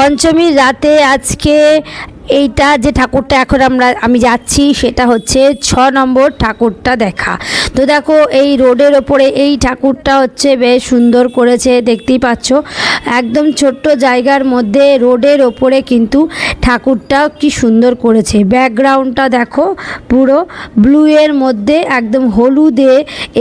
পঞ্চমীর রাতে আজকে এইটা যে ঠাকুরটা এখন আমি যাচ্ছি সেটা হচ্ছে 6 নম্বর ঠাকুরটা দেখা। তো দেখো এই রোডের ওপরে এই ঠাকুরটা হচ্ছে বেশ সুন্দর করেছে, দেখতেই পাচ্ছ একদম ছোট্ট জায়গার মধ্যে রোডের ওপরে কিন্তু ঠাকুরটা কি সুন্দর করেছে। ব্যাকগ্রাউন্ডটা দেখো পুরো ব্লু এর মধ্যে একদম হলুদে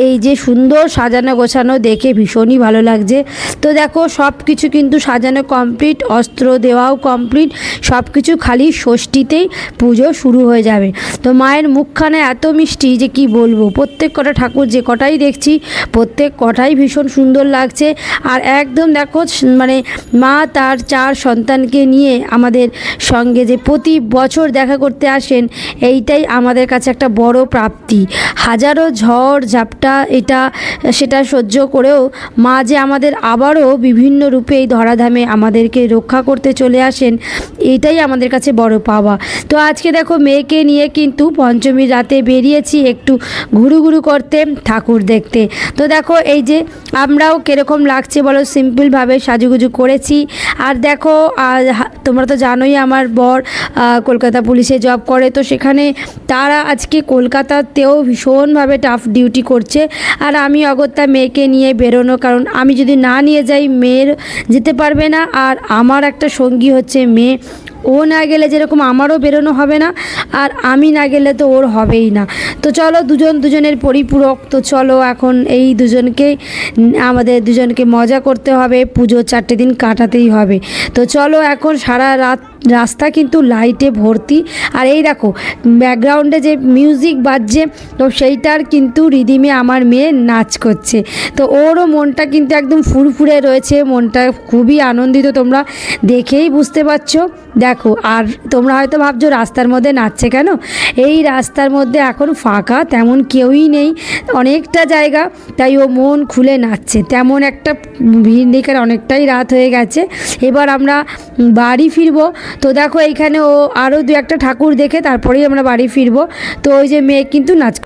এই যে সুন্দর সাজানো গোছানো, দেখে ভীষণই ভালো লাগছে। তো দেখো সব কিছু কিন্তু সাজানো কমপ্লিট, অস্ত্র দেওয়াও কমপ্লিট, সব কিছু খালি ষষ্ঠীতেই পুজো শুরু হয়ে যাবে। তো মায়ের মুখখানে এত মিষ্টি যে কি বলবো, প্রত্যেক কটা ঠাকুর যে কটাই দেখছি প্রত্যেক কটাই ভীষণ সুন্দর লাগছে। আর একদম দেখো মানে মা তার 4 সন্তানকে নিয়ে আমাদের সঙ্গে যে প্রতি বছর দেখা করতে আসেন, এইটাই আমাদের কাছে একটা বড় প্রাপ্তি। হাজারো ঝড় ঝাপটা এটা সেটা সহ্য করেও মা যে আমাদের আবারও বিভিন্ন রূপে এই ধরাধামে আমাদেরকে রক্ষা করতে চলে আসেন, এটাই আমাদের কাছে বড় পাওয়া। তো আজকে দেখো মেয়েকে নিয়ে কিন্তু পঞ্চমীর রাতে বেরিয়েছি একটু ঘুরু করতে, ঠাকুর দেখতে। তো দেখো এই যে আমরাও কীরকম লাগছে বলো, সিম্পলভাবে সাজুগুজু করেছি। আর দেখো তোমরা তো জানোই আমার বর কলকাতা পুলিশে জব করে, তো সেখানে তারা আজকে কলকাতাতেও ভীষণভাবে টাফ ডিউটি করছে। আর আমি অগত্যা মেয়েকে নিয়ে বেরোনো, কারণ আমি যদি না নিয়ে যাই মেয়ের যেতে পারবে না, আর আমার একটা সঙ্গী হচ্ছে মেয়ে, ও না গেলে যেরকম আমারও বেরোনো হবে না, আর আমি না গেলে তো ওর হবেই না। তো চলো দুজনের পরিপূরক, তো চলো এখন এই আমাদের দুজনকে মজা করতে হবে, পুজো 4টে দিন কাটাতেই হবে। তো চলো এখন সারা রাত রাস্তা কিন্তু লাইটে ভর্তি। আর এই দেখো ব্যাকগ্রাউন্ডে যে মিউজিক বাজছে, তো সেইটার কিন্তু রিদিমে আমার মেয়ে নাচ করছে। তো ওরও মনটা কিন্তু একদম ফুরফুরে রয়েছে, মনটা খুবই আনন্দিত, তোমরা দেখেই বুঝতে পারছো। দেখো আর তোমরা হয়তো ভাবছো রাস্তার মধ্যে নাচছে কেন, এই রাস্তার মধ্যে এখন ফাঁকা, তেমন কেউই নেই, অনেকটা জায়গা, তাই ও মন খুলে নাচছে। তেমন একটা ভিড় নেই, কারণ অনেকটাই রাত হয়ে গেছে, এবার আমরা বাড়ি ফিরবো। তো দেখো এইখানে ও আরও 2-1টা ঠাকুর দেখে তারপরেই আমরা বাড়ি ফিরবো। তো ওই যে মেয়ে কিন্তু নাচ